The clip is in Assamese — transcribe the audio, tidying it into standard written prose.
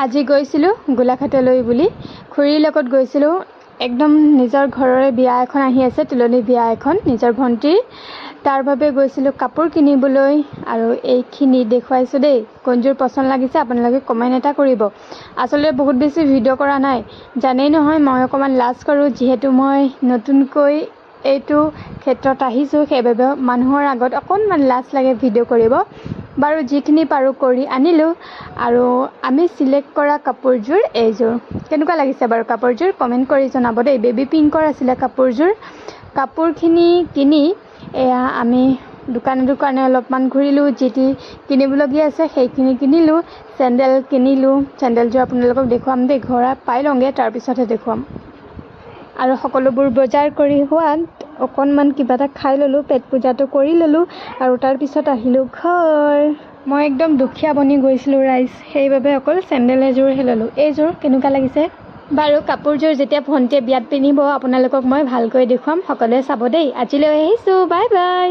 আজি গৈছিলোঁ গোলাঘাটলৈ বুলি খুৰীৰ লগত গৈছিলোঁ। একদম নিজৰ ঘৰৰে বিয়া এখন আহি আছে, তুলনি বিয়া এখন নিজৰ ভণ্টিৰ। তাৰ বাবে গৈছিলোঁ কাপোৰ কিনিবলৈ আৰু এইখিনি দেখুৱাইছোঁ দেই। কোনযোৰ পচন্দ লাগিছে আপোনালোকে কমেণ্ট এটা কৰিব। আচলতে বহুত বেছি ভিডিঅ' কৰা নাই, জানেই নহয় মই অকণমান লাজ কৰোঁ, যিহেতু মই নতুনকৈ এইটো ক্ষেত্ৰত আহিছোঁ, সেইবাবে মানুহৰ আগত অকণমান লাজ লাগে ভিডিঅ' কৰিব। বাৰু যিখিনি পাৰোঁ কৰি আনিলোঁ। আৰু আমি চিলেক্ট কৰা কাপোৰযোৰ এইযোৰ। কেনেকুৱা লাগিছে বাৰু কাপোৰযোৰ কমেণ্ট কৰি জনাব দেই। বেবী পিংকৰ আছিলে কাপোৰযোৰ। কাপোৰখিনি কিনি এয়া আমি দোকানে অলপমান ঘূৰিলোঁ, যি টি কিনিবলগীয়া আছে সেইখিনি কিনিলোঁ। চেণ্ডেল কিনিলোঁ, চেণ্ডেলযোৰ আপোনালোকক দেখুৱাম দেই, ঘৰ পাই লওঁগৈ তাৰপিছতহে দেখুৱাম। আৰু সকলোবোৰ বজাৰ কৰি হোৱাত অকণমান কিবা এটা খাই ল'লোঁ, পেট পূজাটো কৰি ল'লোঁ আৰু তাৰপিছত আহিলোঁ ঘৰ। মই একদম দুখীয়া বনি গৈছিলোঁ ৰাইজ, সেইবাবে অকল চেণ্ডেল এযোৰহে ল'লোঁ। এইযোৰ কেনেকুৱা লাগিছে বাৰু? কাপোৰযোৰ যেতিয়া ভণ্টিয়ে বিয়াত পিন্ধিব আপোনালোকক মই ভালকৈ দেখুৱাম, সকলোৱে চাব দেই। আজিলৈ আহিছোঁ, বাই বাই।